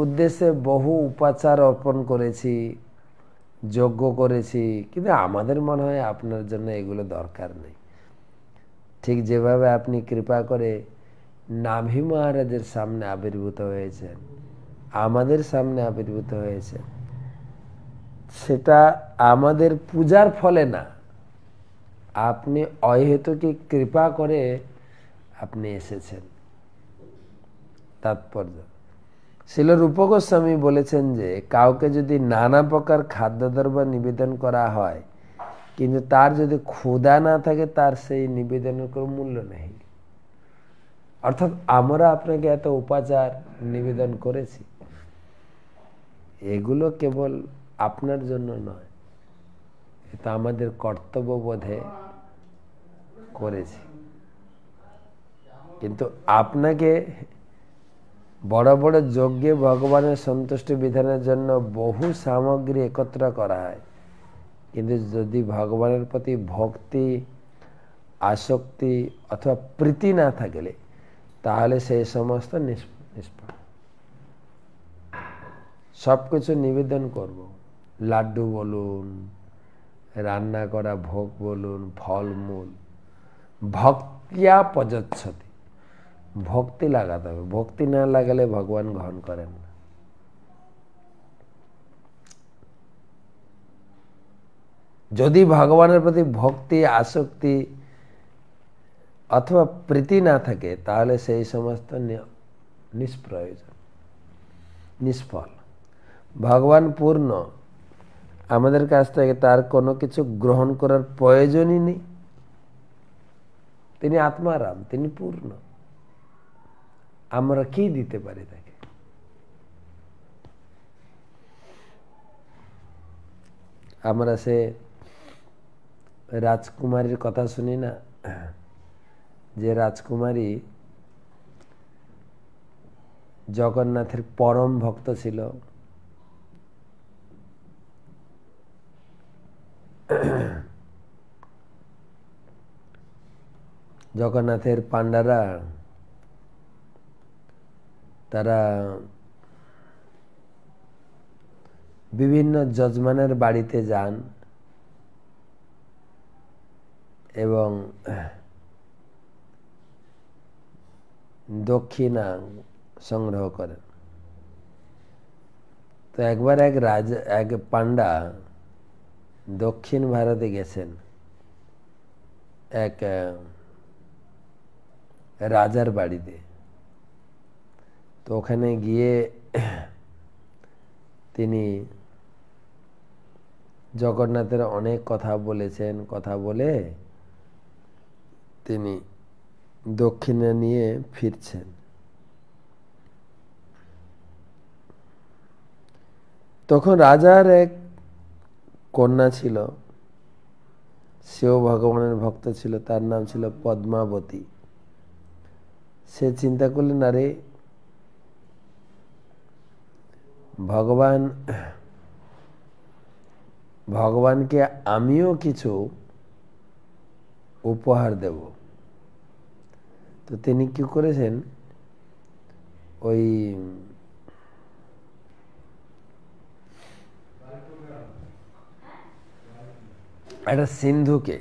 উদ্দেশ্যে বহু উপাচার অর্পণ করেছি, যজ্ঞ করেছি, কিন্তু আমাদের মনে হয় আপনার জন্য এগুলো দরকার নেই। ঠিক যেভাবে আপনি কৃপা করে নাভি মহারাজের সামনে আবির্ভূত হয়েছেন, আমাদের সামনে আবির্ভূত হয়েছেন, সেটা আমাদের পূজার ফলে না, আপনি অহেতুকি কৃপা করে আপনি এসেছেন। তাৎপর্য, শিল রূপ গোস্বামী বলেছেন যে কাউকে যদি নানা প্রকার খাদ্যদ্রব্য নিবেদন করা হয়, কিন্তু তার যদি ক্ষুধা না থাকে, তার সেই নিবেদনের কোনো মূল্য নেই। অর্থাৎ আমরা আপনাকে এত উপাচার নিবেদন করেছি, এগুলো কেবল আপনার জন্য নয়, এটা আমাদের কর্তব্যবোধে করেছি। কিন্তু আপনাকে বড় বড় যজ্ঞে ভগবানের সন্তুষ্টি বিধানের জন্য বহু সামগ্রী একত্র করা হয়, কিন্তু যদি ভগবানের প্রতি ভক্তি, আসক্তি অথবা প্রীতি না থাকলে, তাহলে সেই সমস্ত নিষ্ফল। সব কিছু নিবেদন করব, লাড্ডু বলুন, রান্না করা ভোগ বলুন, ফলমূল, ভক্তিয়া প্রযচ্ছতি, ভক্তি লাগাতে হবে। ভক্তি না লাগালে ভগবান গ্রহণ করেন না। যদি ভগবানের প্রতি ভক্তি, আসক্তি অথবা প্রীতি না থাকে, তাহলে সেই সমস্ত নিষ্প্রয়োজন, নিষ্ফল। ভগবান পূর্ণ, আমাদের কাছ থেকে তার কোনো কিছু গ্রহণ করার প্রয়োজনই নেই। তিনি আত্মারাম, তিনি পূর্ণ। আমরা কি দিতে পারি তাকে? আমরা সে রাজকুমারীর কথা শুনি না, যে রাজকুমারী জগন্নাথের পরম ভক্ত ছিল। জগন্নাথের পান্ডারা তারা বিভিন্ন যজমানের বাড়িতে যান এবং দক্ষিণা সংগ্রহ করেন। তো একবার এক পান্ডা দক্ষিণ ভারতে গেছেন, এক রাজার বাড়িতে। তো ওখানে গিয়ে তিনি জগন্নাথের অনেক কথা বলেছেন। কথা বলে তিনি দক্ষিণা নিয়ে ফিরছেন। তখন রাজার এক কন্যা ছিল, সেও ভগবানের ভক্ত ছিল, তার নাম ছিল পদ্মাবতী। সে চিন্তা করলেন, আরে ভগবানকে আমিও কিছু উপহার দেব। তো তিনি কি করেছেন, ওই একটা সিন্ধুকে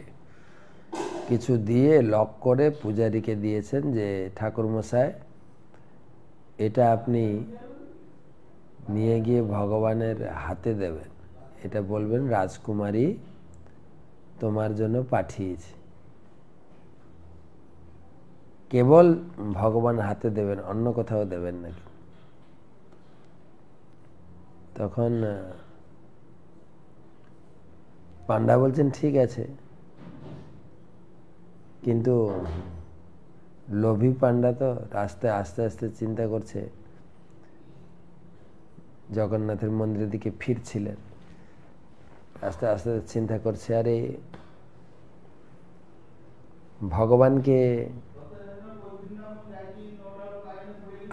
কিছু দিয়ে লক করে পূজারীকে দিয়েছেন যে ঠাকুরমশাই, এটা আপনি নিয়ে গিয়ে ভগবানের হাতে দেবেন, এটা বলবেন রাজকুমারী তোমার জন্য পাঠিয়েছে। কেবল ভগবান হাতে দেবেন, অন্য কোথাও দেবেন না। তখন পান্ডা বলছেন ঠিক আছে, কিন্তু লোভী পান্ডা তো রাস্তায় আস্তে আস্তে চিন্তা করছে, জগন্নাথের মন্দিরের দিকে ফিরছিলেন, আস্তে আস্তে চিন্তা করছে, আরে ভগবানকে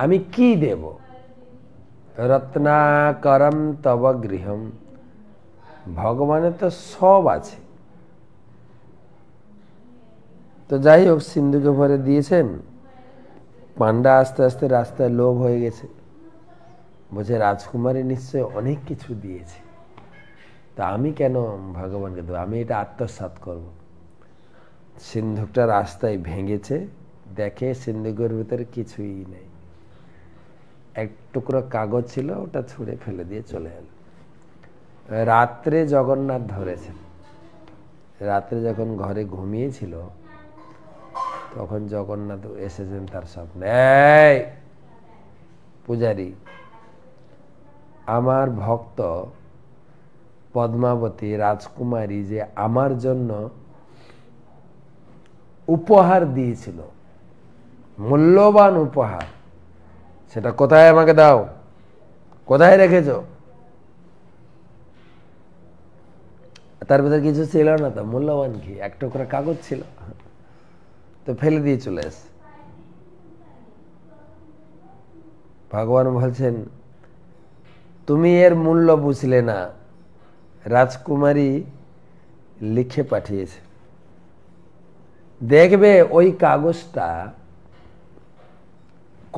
আমি কি দেব? রত্নাকরম তব গৃহম, ভগবানের তো সব আছে। তো যাই হোক, সিন্ধুকে ভরে দিয়েছেন। পান্ডা আস্তে আস্তে রাস্তায় লোভ হয়ে গেছে, বলছে রাজকুমারী নিশ্চয় অনেক কিছু দিয়েছে, তা আমি কেন ভগবানকে দেবো, আমি এটা আত্মসাৎ করব। সিন্ধুকটা রাস্তায় ভেঙেছে, দেখে সিন্ধুকের ভিতরে কিছুই নেই, এক টুকরো কাগজ ছিল, ওটা ছুঁড়ে ফেলে দিয়ে চলে এল। রাত্রে জগন্নাথ ধরেছেন, রাত্রে যখন ঘরে ঘুমিয়েছিল তখন জগন্নাথ এসেছেন তার স্বপ্নে। এই পূজারী, আমার ভক্ত পদ্মাবতী রাজকুমারী যে আমার জন্য উপহার দিয়েছিল, মূল্যবান উপহার, সেটা কোথায় আমাকে দাও, কোথায় রেখেছ? তার ভিতরে কিছু ছিল না তো, মূল্যবান কি, এক টুকরা কাগজ ছিল, তো ফেলে দিয়ে চলে এস। ভগবান বলছেন তুমি এর মূল্য বুঝলে না, রাজকুমারী লিখে পাঠিয়েছে, দেখবে ওই কাগজটা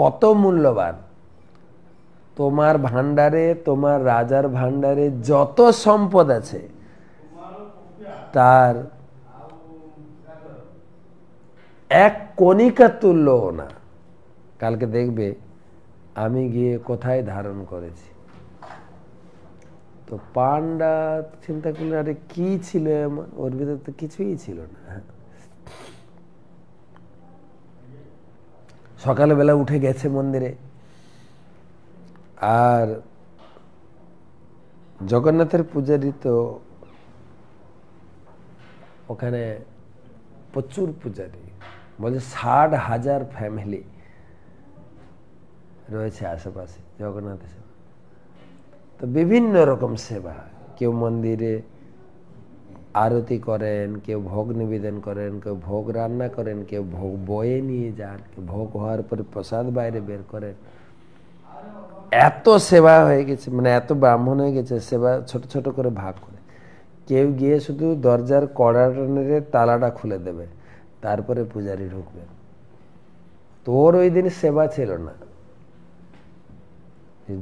কত মূল্যবান। তোমার ভান্ডারে, তোমার রাজার ভান্ডারে যত সম্পদ আছে তার এক কণিকা তুল্যও না। কালকে দেখবে আমি গিয়ে কোথায় ধারণ করেছি। তো পান্ডা চিন্তা করলে, আরে কি ছিল ওর ভিতরে, তো কিছুই ছিল না। সকালবেলা উঠে গেছে মন্দিরে, আর জগন্নাথের পূজারী তো ওখানে প্রচুর পূজারী, বলছে 60,000 ফ্যামিলি রয়েছে আশেপাশে জগন্নাথের সেবা। তো বিভিন্ন রকম সেবা, কেউ মন্দিরে আরতি করেন, কেউ ভোগ নিবেদন করেন, কেউ ভোগ রান্না করেন, কেউ ভোগ বয়ে নিয়ে যান, কেউ ভোগ হওয়ার পরে প্রসাদ বাইরে বের করেন। এত সেবা হয়ে গেছে, মানে এত ব্রাহ্মণ হয়ে গেছে, সেবা ছোট ছোট করে ভাগ করে। কেউ গিয়ে শুধু দরজার কড়ার তালাটা খুলে দেবে, তারপরে পূজারি ঢুকবে। তোর ওই দিন সেবা ছিল না।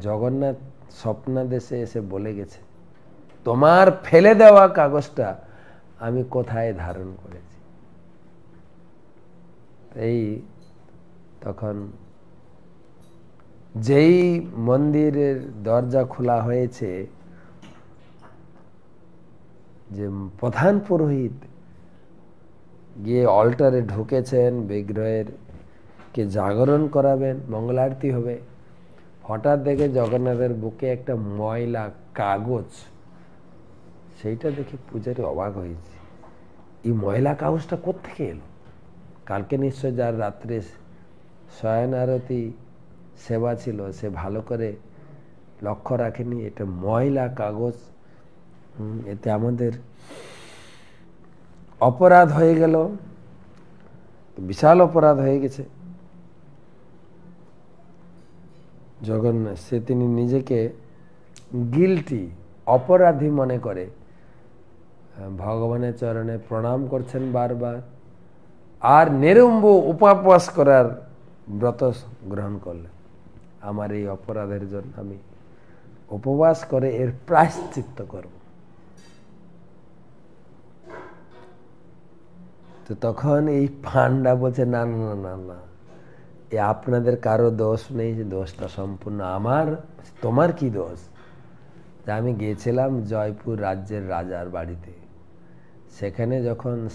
জগন্নাথ স্বপ্নাদেশে এসে বলে গেছে, তোমার ফেলে দেওয়া কাগজটা আমি কোথায় ধারণ করেছি। এই তখন যেই মন্দিরের দরজা খোলা হয়েছে, যে প্রধান পুরোহিত গিয়ে অল্টারে ঢুকেছেন, বিগ্রহের কে জাগরণ করাবেন, মঙ্গল আরতি হবে, হঠাৎ দেখে জগন্নাথের বুকে একটা ময়লা কাগজ। সেইটা দেখে পূজারি অবাক হয়েছে, এই ময়লা কাগজটা কোত্থেকে এলো? কালকে নিশ্চয় যার রাত্রে শয়ন আরতি সেবা ছিল, সে ভালো করে লক্ষ্য রাখেনি, এটা ময়লা কাগজ, এতে আমাদের অপরাধ হয়ে গেল, বিশাল অপরাধ হয়ে গেছে। জগন্নাথ সে তিনি নিজেকে গিল্টি, অপরাধী মনে করে ভগবানের চরণে প্রণাম করছেন বারবার, আর নিরম্ব উপবাস করার ব্রত গ্রহণ করলেন। আমার এই অপরাধের জন্য আমি উপবাস করে এর প্রায়শ্চিত্ত করব। তো তখন এই পান্ডা বলছে, না না না না, এ আপনাদের কারো দোষ নেই, দোষটা সম্পূর্ণ আমার। তোমার কি দোষ? আমি গিয়েছিলাম জয়পুর রাজ্যের রাজার বাড়িতে,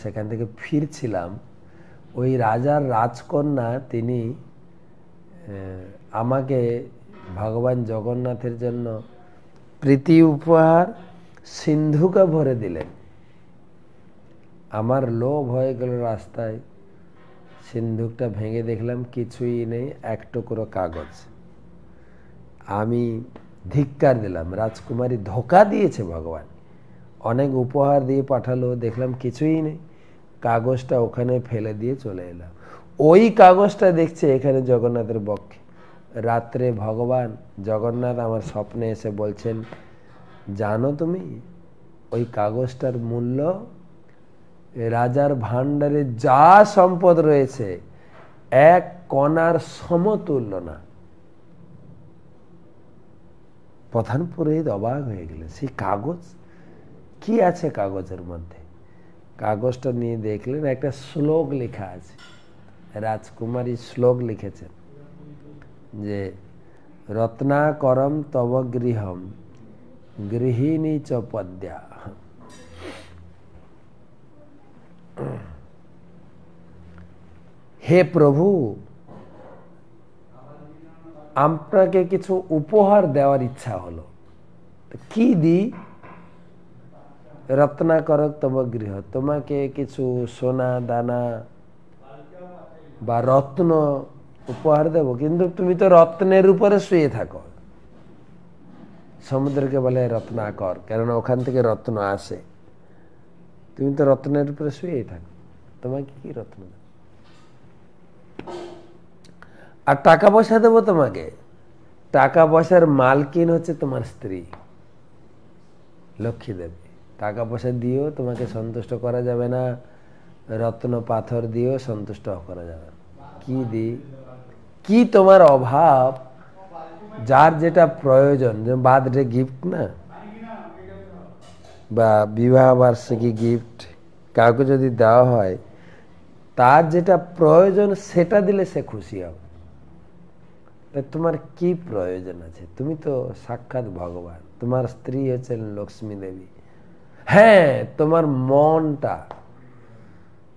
সেখান থেকে ফিরছিলাম, ওই রাজার রাজকন্যা তিনি আমাকে ভগবান জগন্নাথের জন্য প্রীতি উপহার সিন্ধুকে ভরে দিলেন। আমার লোভ হয়ে গেল, রাস্তায় সিন্ধুকটা ভেঙে দেখলাম কিছুই নেই, এক টুকরো কাগজ। আমি ধিক্কার দিলাম, রাজকুমারী ধোঁকা দিয়েছে ভগবান, অনেক উপহার দিয়ে পাঠালো, দেখলাম কিছুই নেই, কাগজটা ওখানে ফেলে দিয়ে চলে এলাম। ওই কাগজটা দেখছে এখানে জগন্নাথের বক্ষে। রাত্রে ভগবান জগন্নাথ আমার স্বপ্নে এসে বলছেন, জানো তুমি ওই কাগজটার মূল্য রাজার ভান্ডারে যা সম্পদ রয়েছে এক কণার সমতুল্য না। প্রধান পুরোহিত অবাক হয়ে গেলেন, সেই কাগজ কি আছে কাগজের মধ্যে? কাগজটা নিয়ে দেখলেন একটা শ্লোক লেখা আছে। রাজকুমারী শ্লোক লিখেছেন যে রত্নাকরম তব গৃহম গৃহিণী চ পদ্যা। হে প্রভু, আপনাকে কিছু উপহার দেওয়ার ইচ্ছা হলো, কি দিই? রত্নাকরক তব গৃহ, তোমাকে কিছু সোনা দানা বা রত্ন উপহার দেব, কিন্তু তুমি তো রত্নের উপরে শুয়ে থাকো। সমুদ্রকে বলে রত্নাকর, কেননা ওখান থেকে রত্ন আসে। তুমি তো রত্নের উপরে শুয়েই থাকো, তোমাকে কি রত্ন দেব? আর টাকা পয়সা দেবো তোমাকে, টাকা পয়সার মালকিন হচ্ছে তোমার স্ত্রী লক্ষ্মী দেবী। টাকা পয়সা দিয়েও তোমাকে সন্তুষ্ট করা যাবে না, রত্ন পাথর দিয়েও সন্তুষ্ট করা যাবে না। কি দিই? কি তোমার অভাব, যার যেটা প্রয়োজন, যে বার্থডে গিফট না, বা বিবাহ বার্ষিকী গিফট কাউকে যদি দেওয়া হয়, তার যেটা প্রয়োজন সেটা দিলে সে খুশি হবে। তোমার কি প্রয়োজন আছে? তুমি তো সাক্ষাৎ ভগবান, তোমার স্ত্রী হচ্ছেন লক্ষ্মী দেবী। হ্যাঁ, তোমার মনটা,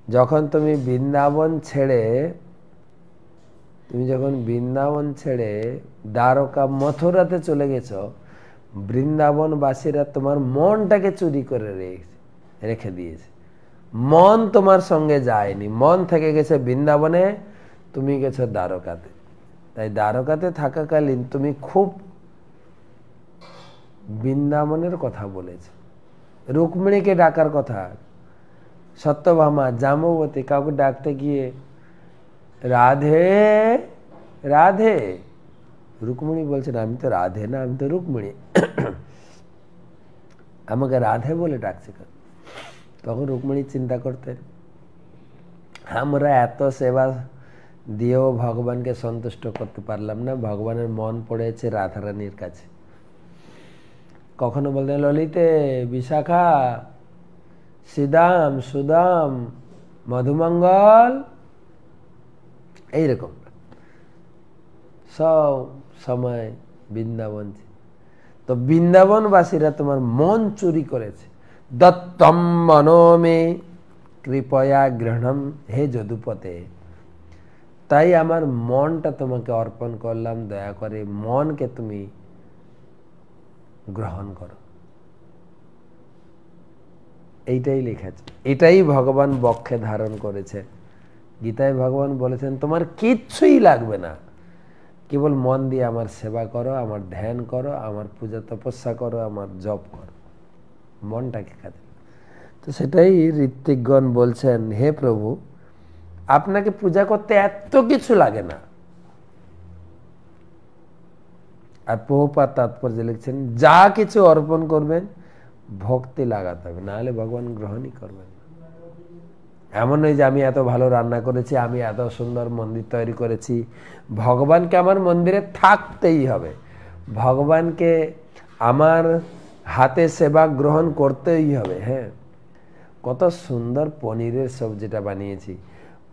যখন তুমি বৃন্দাবন ছেড়ে দ্বারকা মথুরাতে চলে গেছ, বৃন্দাবনবাসীরা তোমার মনটাকে চুরি করে রেখে দিয়েছে। মন তোমার সঙ্গে যায়নি, মন থেকে গেছে বৃন্দাবনে, তুমি গেছো দ্বারকাতে। তাই দ্বারকাতে থাকাকালীন তুমি খুব বৃন্দাবনের কথা বলেছ, রুক্মিণীকে ডাকার কথা, সত্যভামা, জাম্ববতী, কাউকে ডাকতে গিয়ে রাধে রাধে, রুক্মিণী বলছেন আমি তো রাধে না, আমি তো রুক্মিণী, আমাকে রাধে বলে ডাকছে। তখন রুক্মিণী চিন্তা করতেন, আমরা এত সেবা দিয়েও ভগবানকে সন্তুষ্ট করতে পারলাম না, ভগবানের মন পড়েছে রাধারানীর কাছে। কখনো বলতেন ললিতে, বিশাখা, শ্রীদাম, সুদাম, মধুমঙ্গল, এইরকম সব সময় বৃন্দাবন। তো বৃন্দাবনবাসীরা তোমার মন চুরি করেছে। দত্তম মনোমে কৃপয়া গ্রহণম, হে যদুপতে, তাই আমার মনটা তোমাকে অর্পণ করলাম, দয়া করে মনকে তুমি গ্রহণ করো। এইটাই লেখাছে, এটাই ভগবান বক্ষে ধারণ করেছে। গীতায় ভগবান বলেছেন তোমার কিচ্ছুই লাগবে না, কেবল মন দিয়ে আমার সেবা করো, আমার ধ্যান করো, আমার পূজা তপস্যা করো, আমার জপ করো, মনটাকে কাজে। তো সেটাই ঋত্বিকগণ বলছেন, হে প্রভু, আপনাকে পূজা করতে এত কিছু লাগে না। আর প্রভুপাদ তাৎপর্য লিখছেন, যা কিছু অর্পণ করবেন ভক্তি লাগাতে হবে, নাহলে ভগবান গ্রহণই করবেন না। এমন নয় যে আমি এত ভালো রান্না করেছি, আমি এত সুন্দর মন্দির তৈরি করেছি, ভগবানকে আমার মন্দিরে থাকতেই হবে, ভগবানকে আমার হাতে সেবা গ্রহণ করতেই হবে। হ্যাঁ, কত সুন্দর পনিরের সবজিটা বানিয়েছি,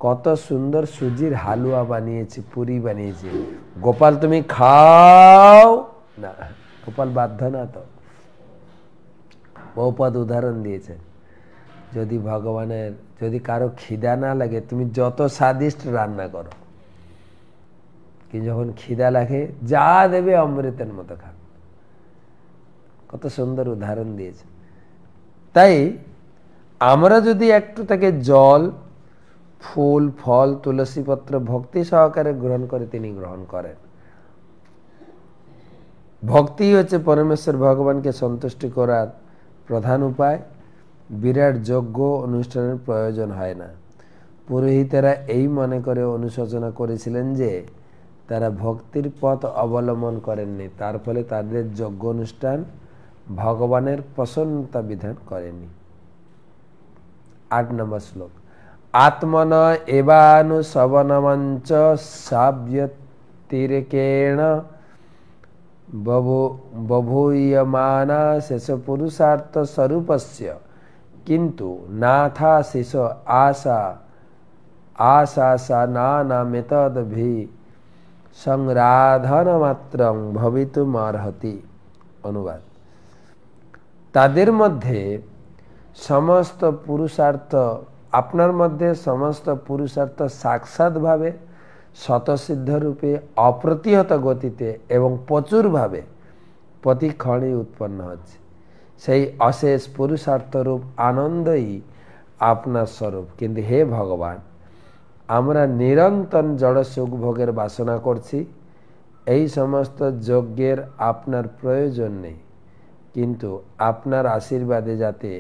কত সুন্দর সুজির হালুয়া বানিয়েছি, পুরি বানিয়েছি, গোপাল তুমি খাও না, গোপাল বাধ্য না। তো বহুপদ উদাহরণ দিয়েছে, যদি কারো খিদা না লাগে, তুমি যত স্বাদিষ্ট রান্না করো, কিন্তু যখন খিদা লাগে যা দেবে অমৃতের মতো খাবে। কত সুন্দর উদাহরণ দিয়েছে। তাই আমরা যদি একটু তাকে জল, ফুল, ফল, তুলসী পত্র ভক্তি সহকারে গ্রহণ করে, তিনি গ্রহণ করেন। ভক্তি হচ্ছে পরমেশ্বর ভগবানকে সন্তুষ্টি করার প্রধান উপায়। বিরাট যজ্ঞ অনুষ্ঠানের প্রয়োজন হয় না। পুরোহিতেরা এই মনে করে অনুশোচনা করেছিলেন যে তারা ভক্তির পথ অবলম্বন করেননি, তার ফলে তাদের যজ্ঞ অনুষ্ঠান ভগবানের প্রসন্নতা বিধান করেনি। 8 নম্বর শ্লোক, আত্মন এবানুশবনমঞ্চ সাব্যতিরেকেণ बभूयमाना शेष पुरुषार्थ स्वरूपस्य किंतु नाथा शेष आशा नानामेतद भी संराधन मात्रं भवितुमर्हति। अनुवाद, তাদের মধ্যে সমস্ত পুরুষার্থ আপনার মধ্যে সমস্ত পুরুষার্থ সাক্ষাৎ ভাবে স্বতঃসিদ্ধ রূপে অপ্রতিহত গতিতে এবং প্রচুর ভাবে প্রতিক্ষণে উৎপন্ন হচ্ছে। সেই অশেষ পুরুষার্থ রূপ আনন্দই আপনার স্বরূপ। কিন্তু হে ভগবান, আমরা নিরন্তর জড় সুখ ভোগের বাসনা করছি। এই সমস্ত যজ্ঞের আপনার প্রয়োজন নেই, কিন্তু আপনার আশীর্বাদে যাতে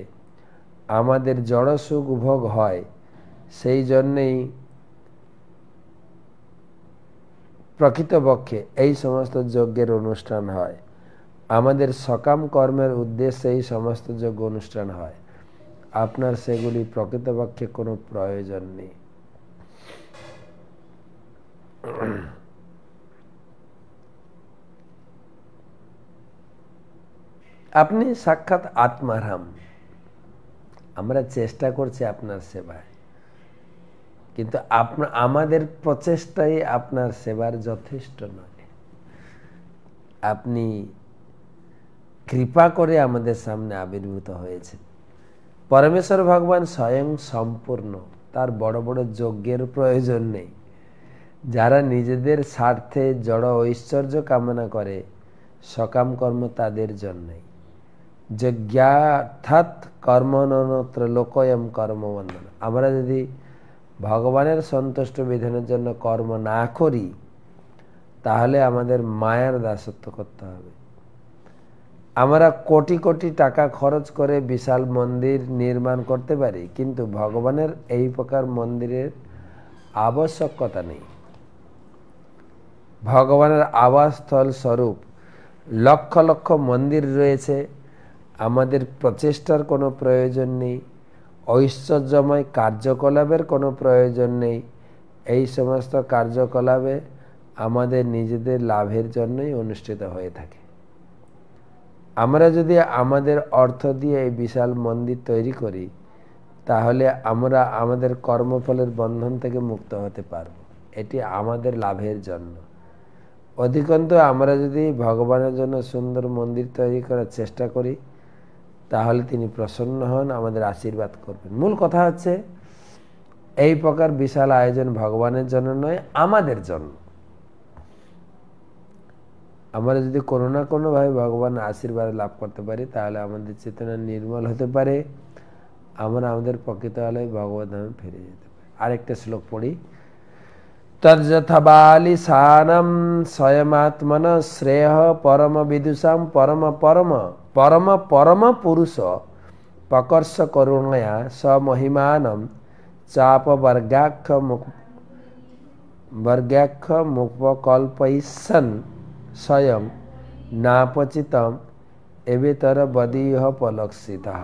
আমাদের জড় সুখ ভোগ হয় সেই জন্যেই প্রকৃতপক্ষে এই সমস্ত যজ্ঞের অনুষ্ঠান হয়। আমাদের সকাম কর্মের উদ্দেশ্যে এই সমস্ত যজ্ঞ অনুষ্ঠান হয়। আপনার সেগুলি প্রকৃতপক্ষে কোনো প্রয়োজন নেই। আপনি সাক্ষাৎ আত্মারাম। আমরা চেষ্টা করছি আপনার সেবায়, কিন্তু আমাদের প্রচেষ্টাই আপনার সেবার যথেষ্ট নয়। আপনি কৃপা করে আমাদের সামনে আবির্ভূত হয়েছে। পরমেশ্বর ভগবান স্বয়ং সম্পূর্ণ, তার বড় বড় যজ্ঞের প্রয়োজন নেই। যারা নিজেদের স্বার্থে জড় ঐশ্বর্য কামনা করে সকাম কর্ম তাদের জন্যই। যজ্ঞার্থাৎ কর্মনত্র লোকয়ম কর্মবন্ধন। আমরা যদি ভগবানের সন্তুষ্ট বিধানের জন্য কর্ম না করি তাহলে আমাদের মায়ার দাসত্ব করতে হবে। আমরা কোটি কোটি টাকা খরচ করে বিশাল মন্দির নির্মাণ করতে পারি, কিন্তু ভগবানের এই প্রকার মন্দিরের আবশ্যকতা নেই। ভগবানের আবাসস্থল স্বরূপ লক্ষ লক্ষ মন্দির রয়েছে। আমাদের প্রচেষ্টার কোনো প্রয়োজন নেই, ঐশ্বর্যময় কার্যকলাপের কোনো প্রয়োজন নেই। এই সমস্ত কার্যকলাপে আমাদের নিজেদের লাভের জন্যই অনুষ্ঠিত হয়ে থাকে। আমরা যদি আমাদের অর্থ দিয়ে এই বিশাল মন্দির তৈরি করি তাহলে আমরা আমাদের কর্মফলের বন্ধন থেকে মুক্ত হতে পারব। এটি আমাদের লাভের জন্য। অধিকন্তু আমরা যদি ভগবানের জন্য সুন্দর মন্দির তৈরি করার চেষ্টা করি তাহলে তিনি প্রসন্ন হন, আমাদের আশীর্বাদ করবেন। মূল কথা হচ্ছে এই প্রকার বিশাল আয়োজন ভগবানের জন্য নয়, আমাদের জন্য। আমরা যদি কোনো না কোনোভাবে ভগবানের আশীর্বাদ লাভ করতে পারি তাহলে আমাদের চেতনা নির্মল হতে পারে, আমরা আমাদের প্রকৃত আলোয় ভগবত ধামে ফিরে যেতে পারি। আরেকটা শ্লোক পড়ি। তজ্জথা বালিশানম স্বয়মাত্মন শ্রেয় পরম বিদুষাম পরম পরম পরম পরম পুরুষ প্রকর্ষ করুণয়া স্বমহিমানম চাপ বর্গাক্ষ মুপকল্পয়িষ্যন স্বয়ং নাপচিতম এবেতর বদীয় পলক্ষিতঃ।